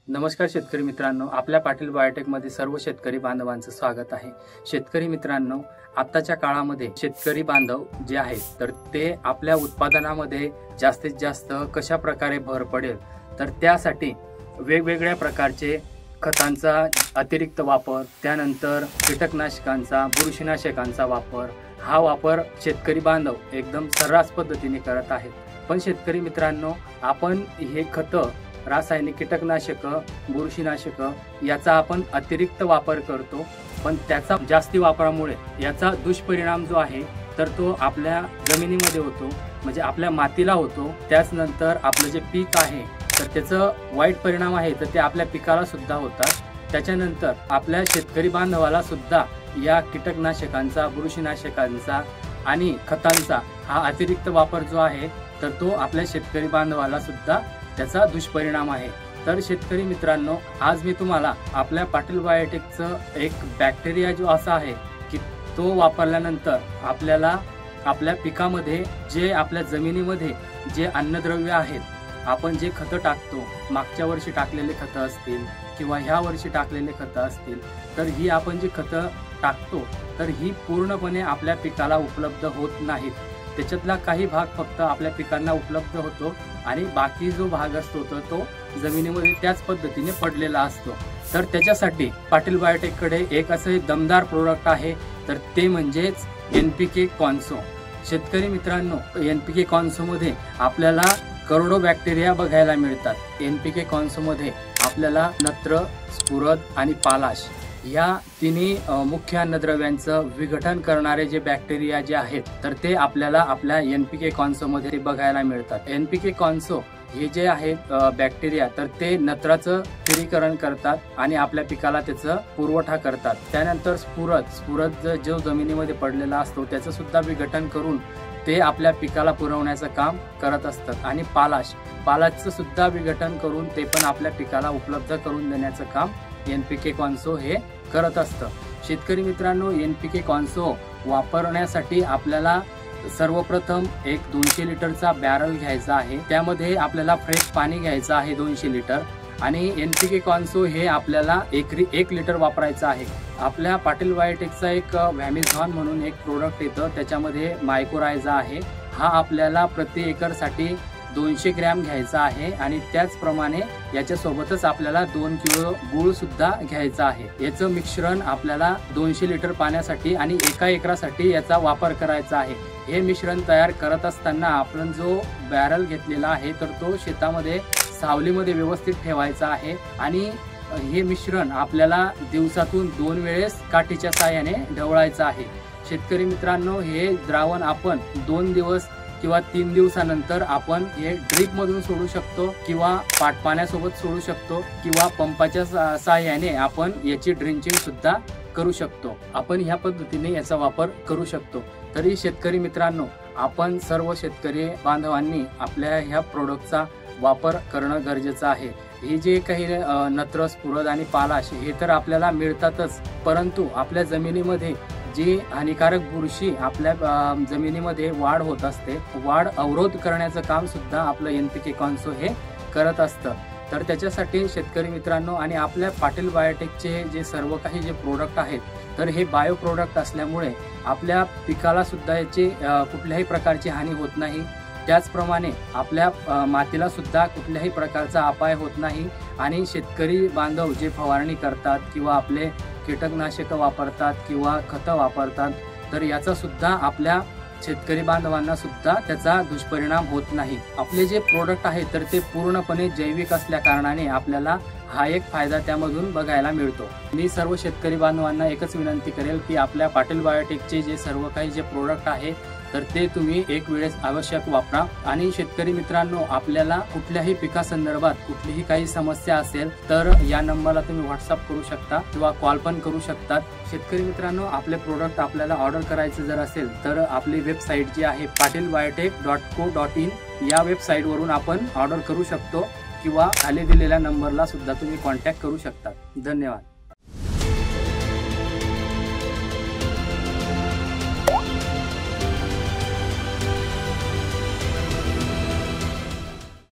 नमस्कार शेतकरी मित्रांनो, आपल्या पाटील बायोटेक मध्ये सर्व शेतकरी बांधवांचं स्वागत आहे। शेतकरी मित्रांनो, आताच्या काळामध्ये शेतकरी बांधव जे आहेत तर ते आपल्या उत्पादनामध्ये जास्तीत जास्त कशा प्रकारे भर पडेल तर त्यासाठी वेगवेगळ्या प्रकारचे खतांचा अतिरिक्त वापर, त्यानंतर कीटकनाशकांचा, बुरशीनाशकांचा वापर, हा वापर शेतकरी बांधव एकदम सर्रास पद्धतीने करत आहेत। पण शेतकरी मित्रांनो, आपण हे खत, रासायनिक कीटकनाशक, बुरशीनाशक याचा आपण अतिरिक्त वापर करतो, पण त्याचा जास्ती वापरामुळे याचा दुष्परिणाम जो आहे तर तो आपल्या जमिनीमध्ये होतो, म्हणजे आपल्या मातीला होतो। त्याच नंतर आपलं जे पीक आहे तर त्याचा वाईट परिणाम आहे तर ते आपल्या पिकाला सुद्धा होतात। त्याच्यानंतर आपल्या शेतकरी बांधवाला सुद्धा या कीटकनाशकांचा, बुरशीनाशकांचा आणि खतांचा हा अतिरिक्त वापर जो आहे तर तो आपल्या शेतकरी बांधवाला सुद्धा त्याचा दुष्परिणाम आहे। तर शेतकरी मित्रांनो, आज मी तुम्हाला आपल्या पाटील बायोटेकचं एक बॅक्टेरिया जो असा आहे की तो वापरल्यानंतर आपल्याला आपल्या पिकामध्ये जे आपल्या जमिनीमध्ये जे अन्नद्रव्य आहेत, आपण जे खतं टाकतो, मागच्या वर्षी टाकलेले खतं असतील किंवा ह्या वर्षी टाकलेले खतं असतील, तर ही आपण जी खतं टाकतो तर ही पूर्णपणे आपल्या पिकाला उपलब्ध होत नाहीत। त्याच्यातला काही भाग फक्त आपल्या पिकांना उपलब्ध होतो आणि बाकी जो भाग असतो तो जमिनीमध्ये त्याच पद्धतीने पडलेला असतो। तर त्याच्यासाठी पाटील बायोटेक कडे एक असे दमदार प्रोडक्ट आहे, तर ते म्हणजेच NPK कॉन्सो। शेतकरी मित्रांनो, NPK कॉन्सो मध्ये आपल्याला करोडो बॅक्टेरिया बघायला मिळतात। NPK कॉन्सो मध्ये आपल्याला नत्र, स्फुरद आणि पालाश या तिन्ही मुख्य अन्नद्रव्यांचं विघटन करणारे जे बॅक्टेरिया जे आहेत तर ते आपल्याला आपल्या NPK कॉन्सो मध्ये बघायला मिळतात। NPK कॉन्सो हे जे आहेत बॅक्टेरिया तर ते नत्राचं स्थिरीकरण करतात आणि आपल्या पिकाला त्याचा पुरवठा करतात। त्यानंतर स्फुरद जो जमिनीमध्ये पडलेला असतो त्याचं सुद्धा विघटन करून ते आपल्या पिकाला पुरवण्याचं काम करत असतात। आणि पालाशचं सुद्धा विघटन करून ते पण आपल्या पिकाला उपलब्ध करून देण्याचं काम NPK कॉन्सो हे करत असतं। शेतकरी मित्रांनो, NPK कॉन्सो वापरण्यासाठी आपल्याला सर्वप्रथम एक 200 लिटरचा बॅरल घ्यायचा आहे, त्यामध्ये आपल्याला फ्रेश पाणी घ्यायचं आहे 200 लिटर आणि NPK कॉन्सो हे आपल्याला 1 लिटर वापरायचं आहे। आपल्या पाटील बायोटेकचा एक व्हॅमिझॉन म्हणून एक प्रोडक्ट येतं, त्याच्यामध्ये मायक्रोरायझा आहे, हा आपल्याला प्रति एकर साठी 200 ग्रॅम घ्यायचा आहे आणि त्याचप्रमाणे याच्या सोबतच आपल्याला 2 किलो गूळ सुद्धा घ्यायचा आहे। याचं मिश्रण आपल्याला 200 लिटर पाण्यासाठी आणि 1 एकरासाठी याचा वापर करायचा आहे। हे मिश्रण तयार करत असताना आपण जो बॅरल घेतलेला आहे तर तो शेतामध्ये सावलीमध्ये व्यवस्थित ठेवायचा आहे आणि हे मिश्रण आपल्याला दिवसातून 2 वेळेस काठीच्या साहाय्याने ढवळायचं आहे। शेतकरी मित्रांनो, हे द्रावण आपण 2 दिवस किंवा 3 दिवसानंतर आपण हे ड्रिप मधून सोडू शकतो किंवा पाण्यासोबत सोडू शकतो किंवा पंपाच्या साहाय्याने आपण याची ड्रिंचिंग सुद्धा करू शकतो। आपण ह्या पद्धतीने याचा वापर करू शकतो। तरी शेतकरी मित्रांनो, आपण सर्व शेतकरी बांधवांनी आपल्या ह्या प्रोडक्टचा वापर करणं गरजेचं आहे। हे जे काही नत्र, स्फुरद आणि पालाश हे तर आपल्याला मिळतातच, परंतु आपल्या जमिनीमध्ये जी हानिकारक बुरशी आपल्या जमिनीमध्ये वाढ होत असते, वाढ अवरोध करण्याचं काम सुद्धा आपलं NPK कॉन्सो हे करत असतं। तर त्याच्यासाठी शेतकरी मित्रांनो, आणि आपल्या पाटील बायोटेकचे जे सर्व काही जे प्रोडक्ट आहेत तर हे बायो प्रोडक्ट असल्यामुळे आपल्या पिकाला सुद्धा याची कुठल्याही प्रकारची हानी होत नाही। त्याचप्रमाणे आपल्या मातीला सुद्धा कुठल्याही प्रकारचा अपाय होत नाही आणि शेतकरी बांधव जे फवारणी करतात किंवा आपले कीटकनाशक वापरतात किंवा खतं वापरतात तर याचा सुद्धा आपल्या शेतकरी बांधवांना सुद्धा त्याचा दुष्परिणाम होत नाही। आपले जे प्रोडक्ट आहे तर ते पूर्णपणे जैविक असल्या कारणाने आपल्याला हा एक फायदा त्यामधून बघायला मिळतो। मी सर्व शेतकरी बांधवांना एकच विनंती करेल की आपल्या पाटील बायोटेकचे जे सर्व काही जे प्रोडक्ट आहे तर ते तुम्ही एक वेळेस आवश्यक वापरा। आणि शेतकरी मित्रांनो, आपल्याला कुठल्याही पिकासंदर्भात कुठलीही काही समस्या असेल तर या नंबरला तुम्ही व्हॉट्सअप करू शकता किंवा कॉल पण करू शकतात। शेतकरी मित्रांनो, आपले प्रोडक्ट आपल्याला ऑर्डर करायचे जर असेल तर आपली वेबसाईट जी आहे patilbiotech.co.in या वेबसाईटवरून आपण ऑर्डर करू शकतो किंवा खाली दिलेल्या नंबरला सुद्धा तुम्ही कॉन्टॅक्ट करू शकता। धन्यवाद।